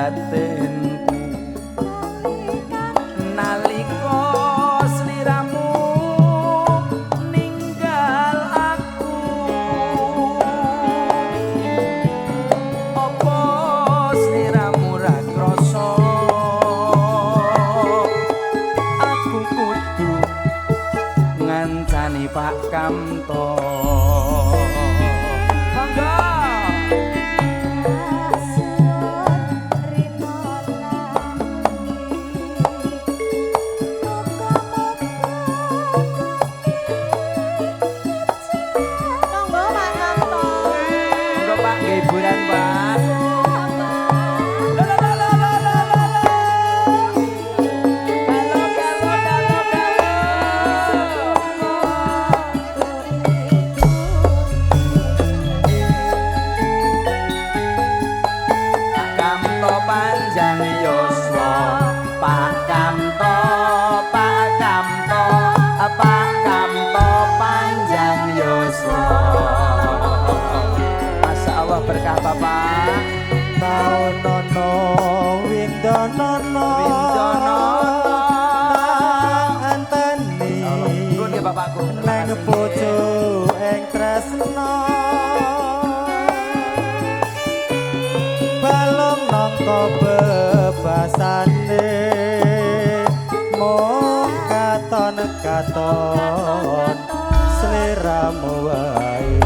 batinku nalika sliramu ninggal aku apa sliramu ra krasa aku kudu ngancani Pak Kamto. Hiburan Pak. Kamto panjang yuswa Pak Kamto, Pak Kamto, Pak Kamto panjang yuswa. Berkah Bapak Taunono Windonono anteni nuwun nggih Bapakku nang bojo ing tresno balung nangka bebasane mung katon sliramu wae.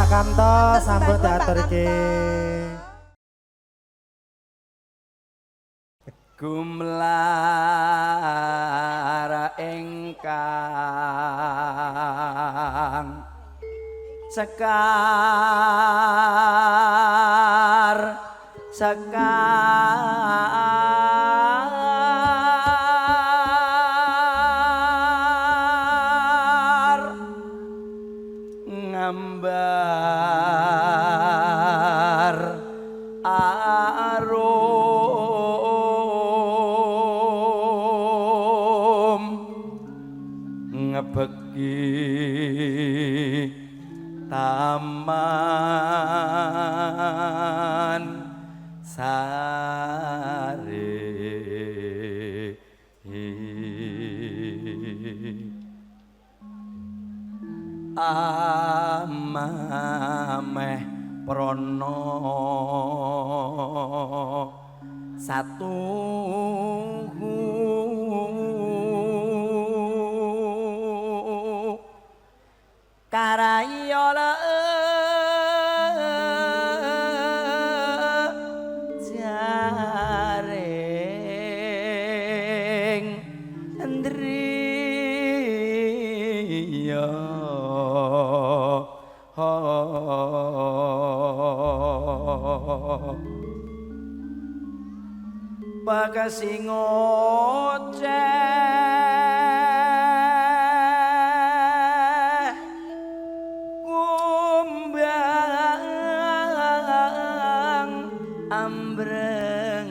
Pak Kamto sampun diaturke. Gumlar engkang sekar ngambar arum ngebeki taman sare amameh prono satu karayola jaring ndriya Pakasing ngoceh kumbang ambreng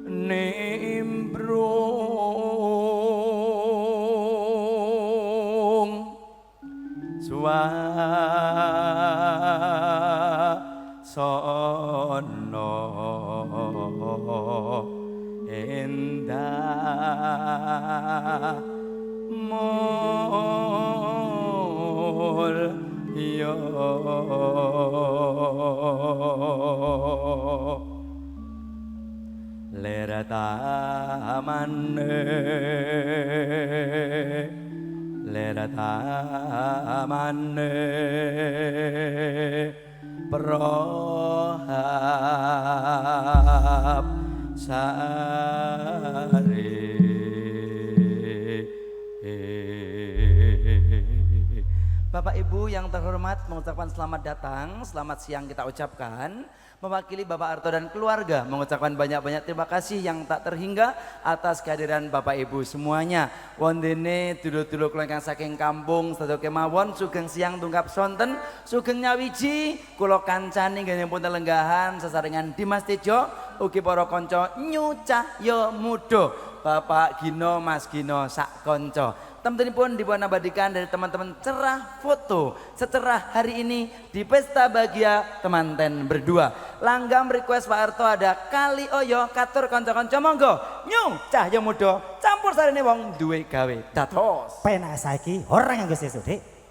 nimbrung sono endah mulya lera tamane prohab sare Bapak Ibu yang terhormat mengucapkan selamat datang, selamat siang kita ucapkan. Mewakili Bapak Arto dan keluarga mengucapkan banyak-banyak terima kasih yang tak terhingga atas kehadiran Bapak Ibu semuanya. Wondene dulu-dulu kelengkang saking kampung satu kemawon sugeng siang tungkap sonten sugeng nyawiji kula kancani nggih pun telenggahan sesarengan Dimas Tejo ugi para kanca nyucah ya muda Bapak Gino Mas Gino sak kanca. Teman-teman pun abadikan dari teman-teman cerah foto secerah hari ini di pesta bahagia temanten berdua. Langgam request Pak Arto ada kali oyo katur konco-konco monggo nyu cahya muda campur sarine wong duwe gawe dados Penak saiki orang yang geus Dik.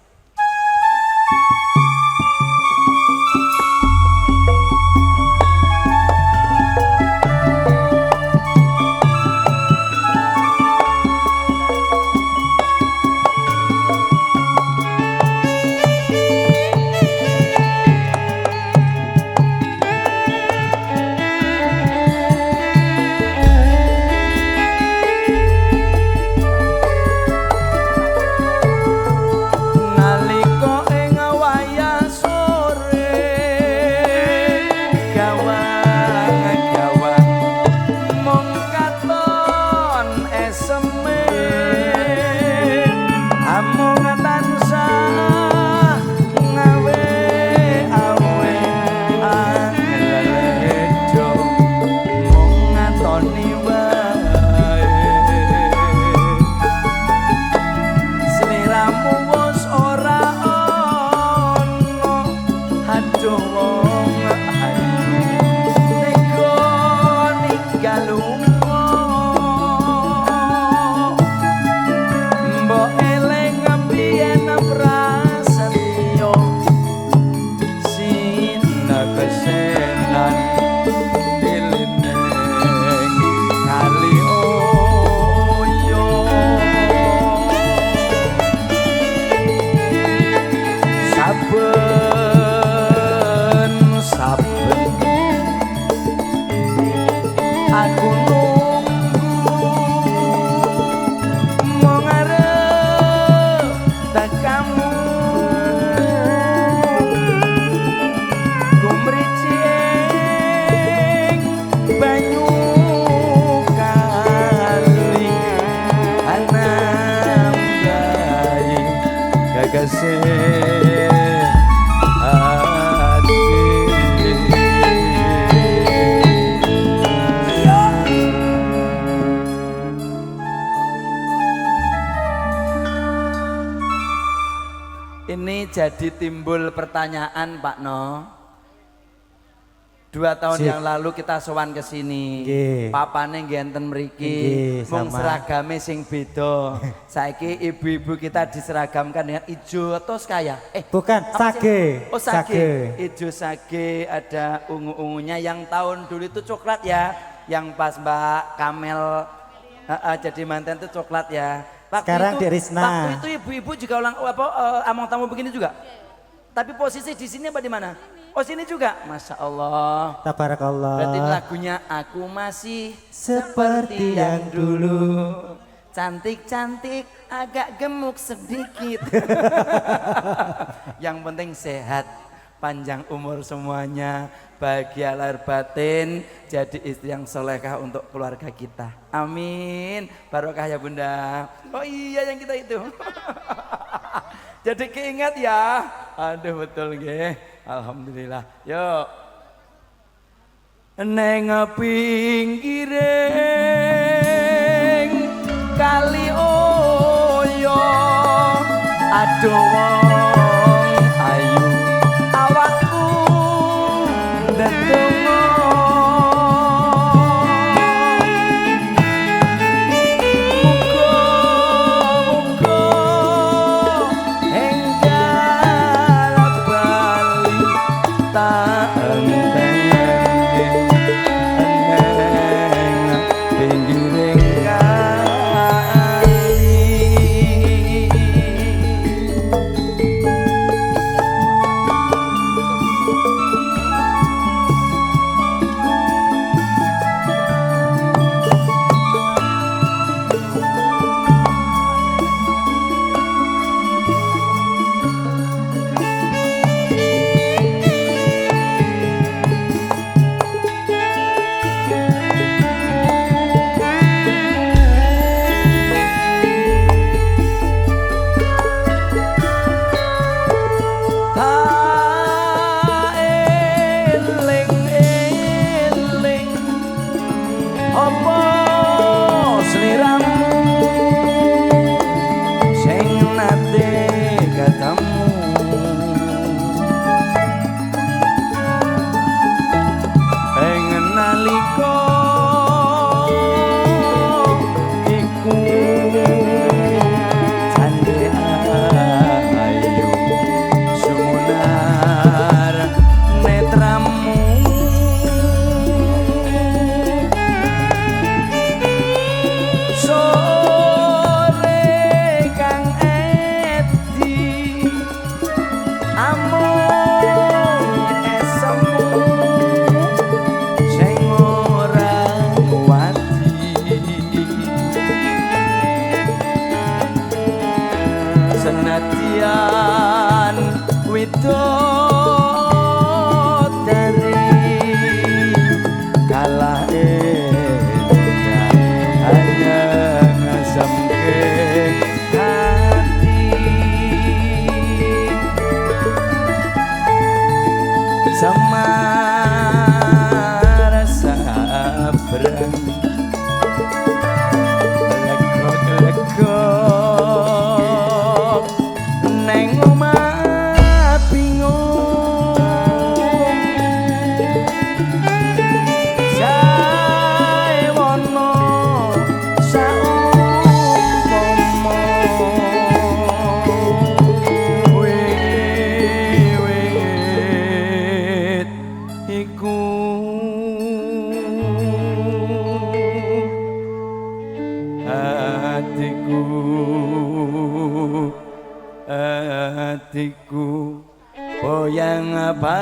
kekasih hati. Ini jadi timbul pertanyaan Pak No. 2 tahun Sip. yang lalu kita sowan ke sini. Nggih. Papane ngenten mriki. Nggih, Mung sama. seragame sing beda. Saiki ibu-ibu kita diseragamkan dengan ijo atau kaya. Bukan, apa sih? sage. Oh sage. Ijo sage, ada ungu-ungunya yang tahun dulu itu coklat ya. Yang pas Mbak Kamel jadi mantan itu coklat ya. Sekarang Dek Risna. Waktu itu ibu-ibu juga ulang among tamu begini juga. Tapi posisi di sini apa di mana? Oh sini juga. Masya Allah. Tabarakallah. Berarti lagunya Aku Masih Seperti yang dulu. Cantik-cantik, agak gemuk sedikit. Yang penting sehat, panjang umur semuanya, bahagia lahir batin, jadi istri yang solehah untuk keluarga kita. Amin. Barokah ya Bunda. Oh iya yang kita itu. Jadi keingat ya. Aduh betul nggih. Alhamdulillah. Yuk. Neng pinggiring kali oyo aduh wong ayu awakku ndedonga muga-muga enggal bali tak senadyan widodari kalah edan hanya ngasamke hati samar sabrang lego neng omah bingung jae wono saumpama wit iku hatiku boyang apa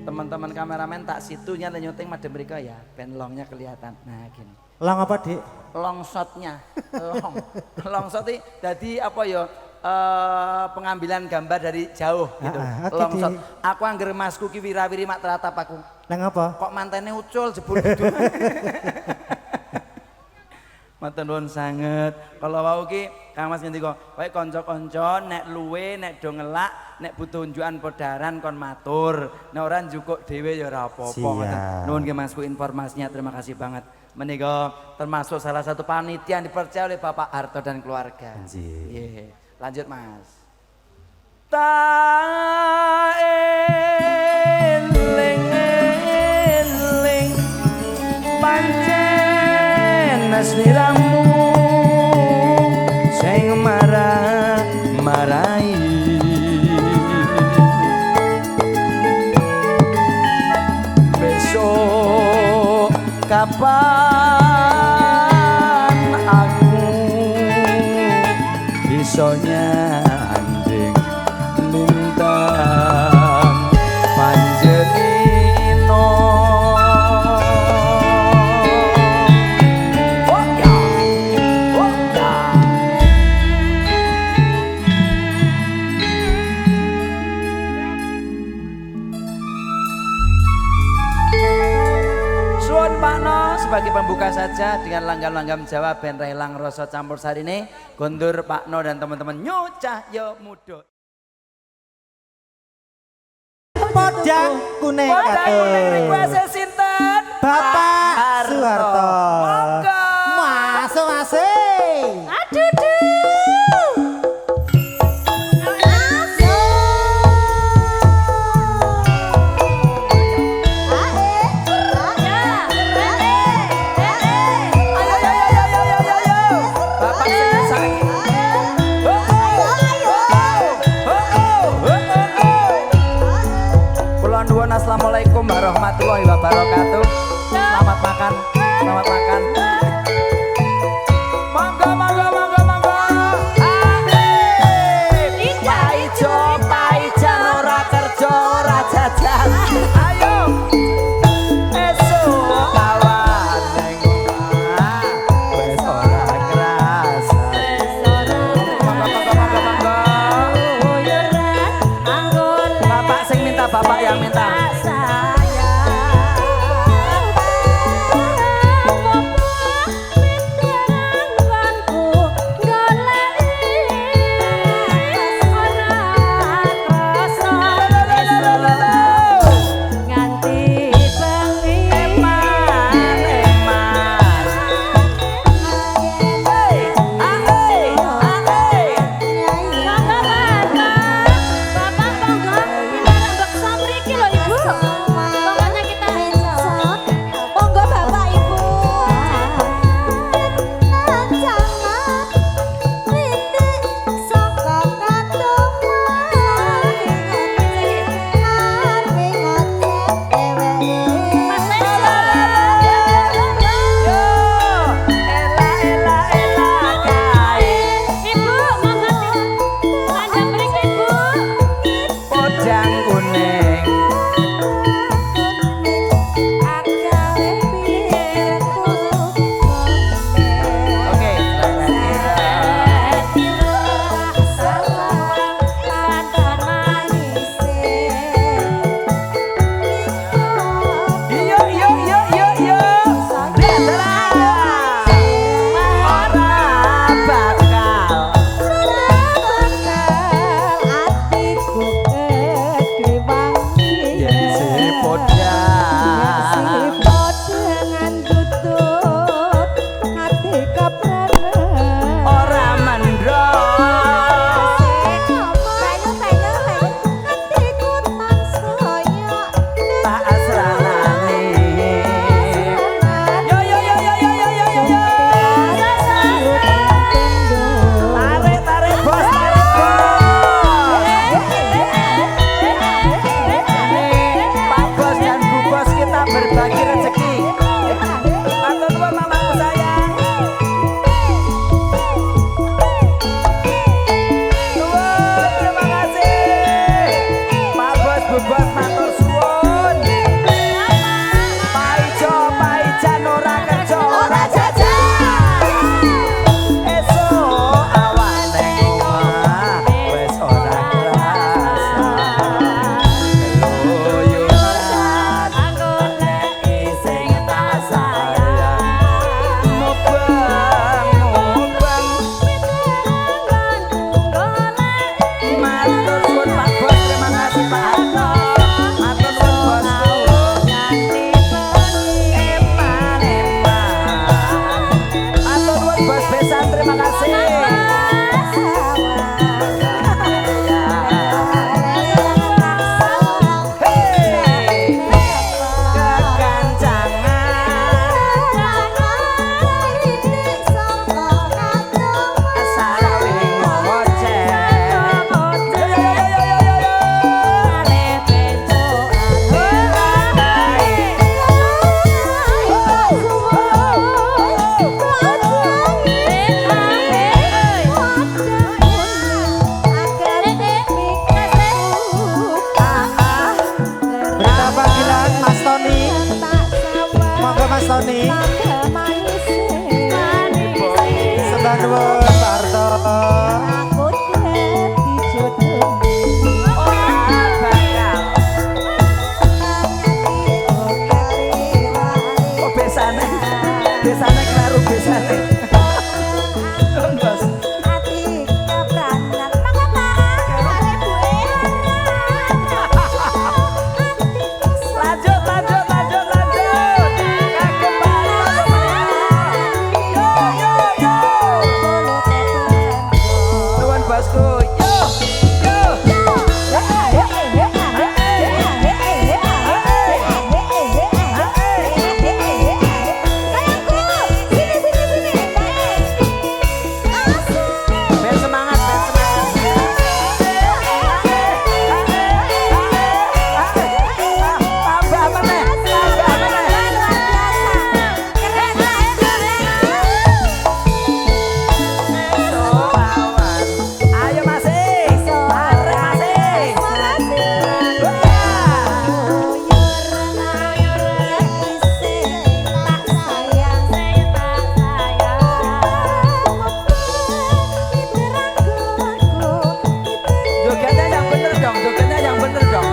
teman-teman kameramen tak situnya nyuting madem mereka ya penlongnya kelihatan nah gini Long apa, Dik? Longshotnya. Longshot iki dadi apa ya? Pengambilan gambar dari jauh gitu. Oke, Longshot. Dik. Aku anggere masku ki wira-wiri mak teratap aku. Nang apa? Kok mantene ucul jebul dudu. Matur nuwun sanget. Kalau wau ki Kang Mas ngendika, kowe kanca-kanca nek luwe, nek do ngelak, nek butuh unjukan podaran kon matur. Nek ora njukuk dhewe ya ora apa-apa. Siap. Nuwun nggih Masku informasinya. Terima kasih banget. Menika termasuk salah satu panitia yang dipercaya oleh Bapak Harto dan keluarga. Anjir. Iya. Lanjut Mas. Ta eling eling pancen sliramu sing marai besok kapan aku bisa nyanding lintang panjenino. Oh ya, oh ya. Suwun Pak No sebagai pembuka saja dengan langgam-langgam Jawa ben relang rasa campur sari ini. Gondur Pak No dan teman-teman nyocah yo mudo. Podang kuning Podang kuning atur. request sinten? Bapak Harto. Soeharto. Monggo. Masuk-masuk. Bapak sing saiki. Kula nuwun assalamualaikum warahmatullahi wabarakatuh. Selamat makan, selamat makan. Monggo, monggo, monggo, monggo. Paijo, paijan ora kerja, ora jajan. Ayo. Esuk kawan ning omah, wis ora kerasa. Monggo, monggo, monggo, monggo. Bapak sing minta, bapak yang minta. Parto. Aku dadi jodohmu. Ora bakal. Oh besane. Besane karo besane. Bos. Ati kebranan mangan duwe. Lanjut. Kagem Parto. Yo. Nuwun bosku. Yo. Ben semangat. Tambah meneh. Soawan. Ayo masih. Arek masih. Jogetnya yang bener dong.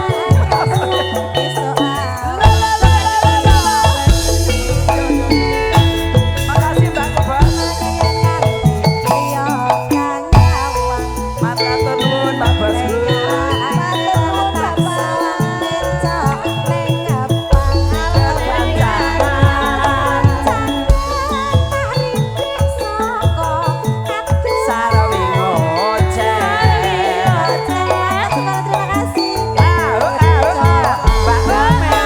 Makasih Mbak Kebas. Matur nuwun Pak Bosku. Sarawi ngoceh. Mbak Ramen.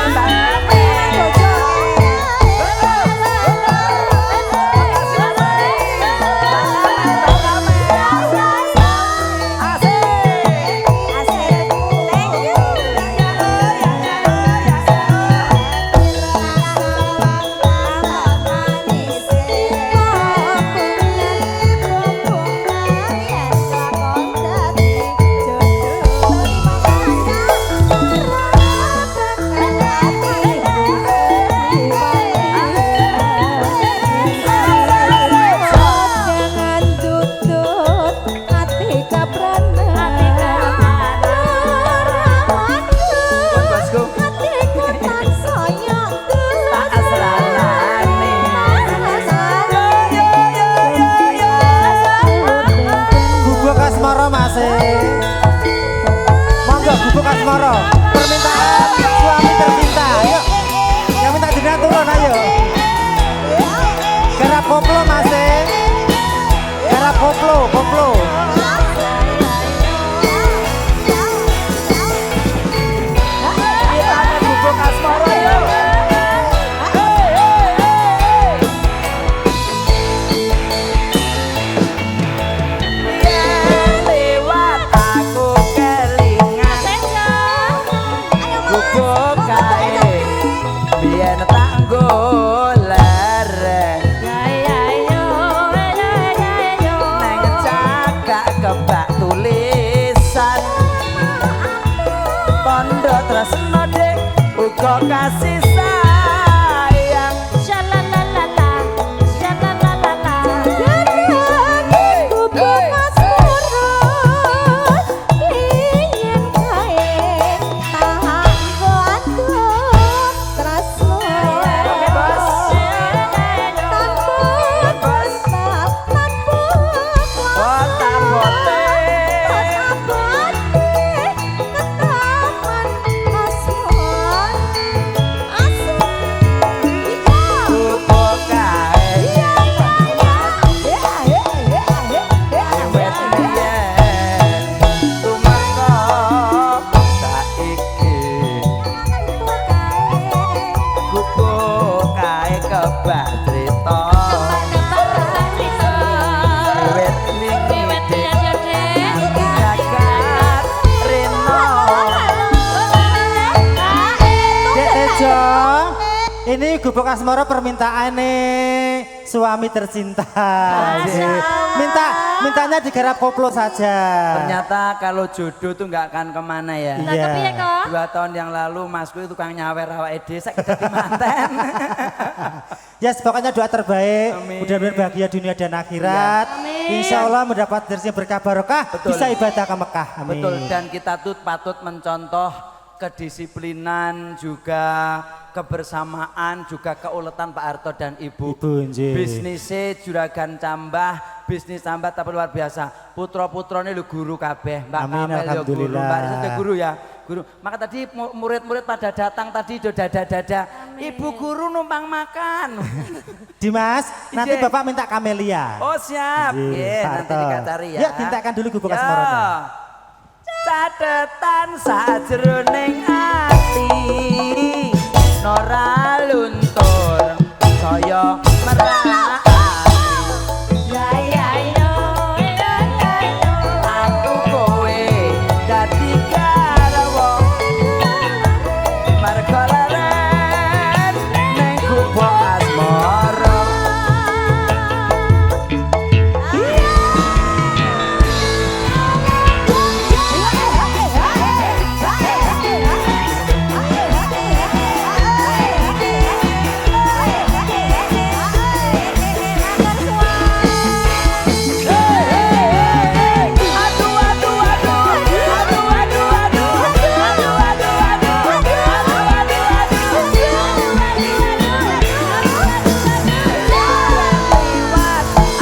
Jangan tutut hati kapranan. Nuwun Bosku. Hati kotak soyok Tak asralane. Gubuk asmara masih. Monggo gubuk asmara. Permintaan suami tercinta. Ayo. Yang minta jenengan turun ayo. Garap koplo masih. Garap koplo. Kita ada gubuk asmara yo. Yen lewat aku kelingan gubuk kae biyen tak golereng neng cagak kebak tulisan tondo tresno dek uga kasih sayang botak gubuk kae wet biyen tumeka saiki gubuk kae kebak crita wet wingi jagat rena Dek Tejo. Ini gubuk asmara permintaan nih suami tercinta. Masya Allah. Mintanya digarap koplo saja. Ternyata kalau jodoh tuh nggak akan kemana ya. Lah kepiye kok? 2 tahun yang lalu masku itu tukang nyawer awake dhewe sak dadi manten. Yes, pokoknya doa terbaik. Amin. Mudah-mudahan bahagia dunia dan akhirat. Amin. Insya Allah mendapat rezeki berkah barokah. Betul. Bisa ibadah ke Mekah. Amin. Betul, dan kita tuh patut mencontoh kedisiplinan juga kebersamaan juga keuletan Pak Harto dan Ibu. Ibu, nggih. Bisnisnya juragan tambah, bisnis tambah tapi luar biasa. Putra-putrane lu guru kabeh, Mbak Amin, Kamel ya guru, alhamdulillah. Mbak Risa guru ya. Guru. Maka tadi murid-murid pada datang tadi do dada-dada. Ibu guru numpang makan. Dimas, nanti Ije. Bapak minta kamelia. Oh siap. Nggih, Nggih, Pak nanti Harto. dikacari ya. Ya, tintakan dulu Gubuk Ya. Asmarono. Catetan sajroning ati Nora luntur saya merah aku kowe dadi garwa mergo leren ning Gubuk Asmara.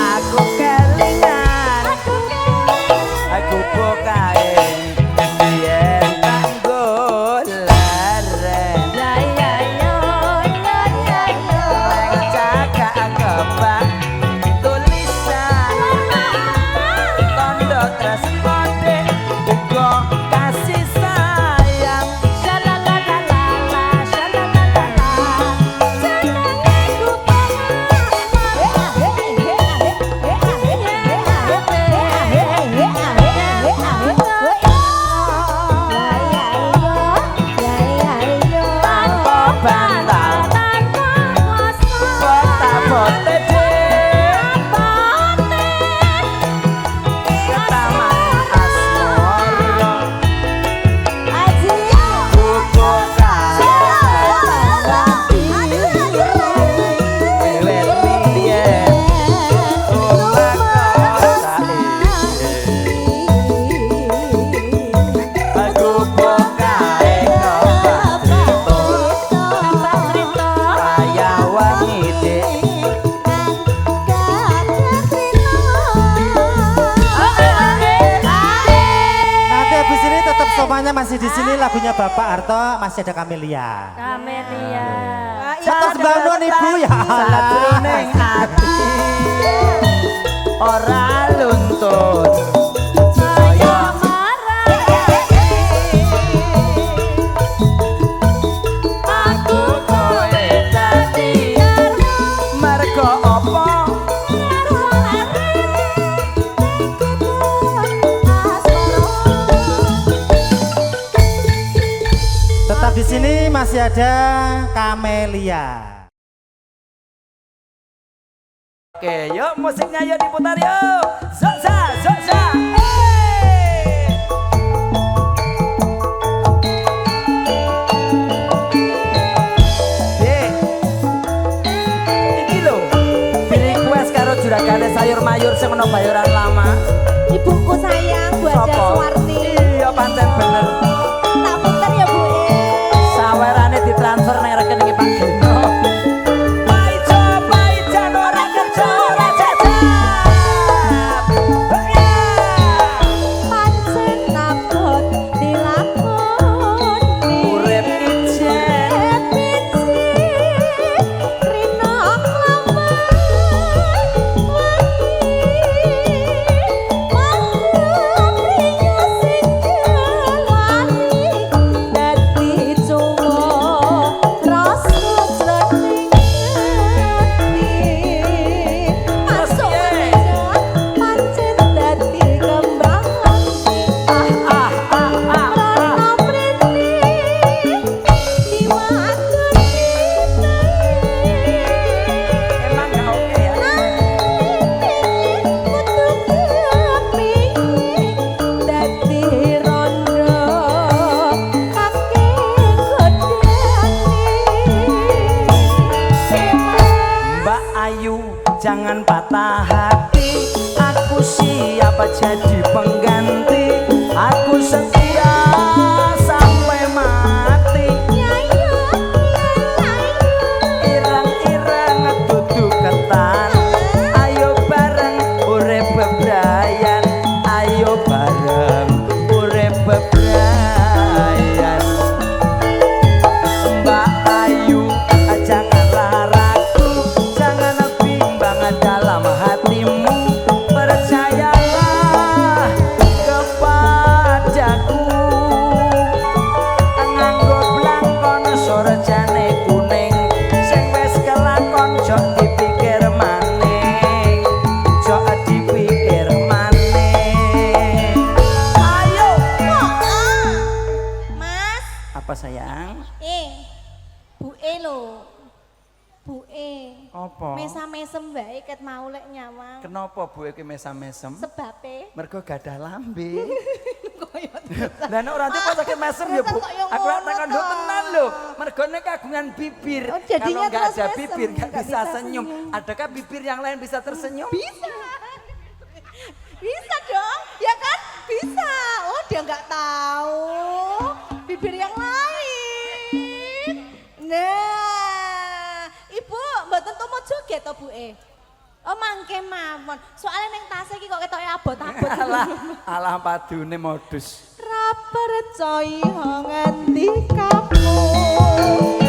Aku kelingan aku pokae yen kanggo leren leng cakak kebak tulisan tondo tresnane uga kasih sayang tanpa bantal bote-bote ke Taman Asmara Gubuk wiwit biyen omah kosake Gubuk kae kaya wangi dik. Nanti habis ini tetap somanya masih di sini, lagunya Bapak Harto masih ada kamelia. Tetap bangun Ibu ya Allah. Sajroning ati ora luntur saya aku kowe dadi mergo apa Tetap di sini masih ada kamelia. Oke, yuk musiknya yuk diputar yuk. Zoksa, zoksa. Hey. Dek, iki lho, di request karo juragane sayur mayur sing ono bayaran lama. Ibuku sayang Bu Aja Sopo? Suwarti. Iya pancen bener. Tak puter ya Bu. Sawerane ditransfer nang rekening Pak Gino. Paijo, paijan ora kerja ora jajak. Pancen napot dilakoni. Urip ijen. Rina lama. Malam rinyo sing dapat jadi pengganti. Aku setia sampai mati. Ireng-ireng duduk ketan. Ayo bareng urip bebrayan. Ayo bareng urip bebrayan. Mbak Ayu, janganlah ragu, jangan bimbang dalam hatimu. Percayalah kepadaku. Nganggo blangkon sorjane kuning, sing wis kelakon jok dipikir maning, jok dipikir maning. Ayo. Mas, Apa sayang? buke lho. Buke. Apa? Mesam-mesem wae ket mau lek nyawang. Kenapa Bu iki mesam-mesem? Sebabe Mergo gadah lambe. Lah nek ora pas sakit mesem ya Bu. Kok yo Aku ora ngono takon to? tenan lho. Mergone kagungan bibir. Oh, jadinya Kalau nggak terus ada mesem, bibir nggak nggak bisa bisa senyum. senyum. Adakah bibir yang lain bisa tersenyum? bisa. Bisa dong, ya kan? Bisa. Oh, dia nggak tahu. Bibir yang lain. Nah, Ibu, mboten tuh mau joget to, Bu Oh, mangke mawon. Soalnya neng tasnya iki kok ketoke abot-abot. Alah padune modus. Ra percaya nganti kamu.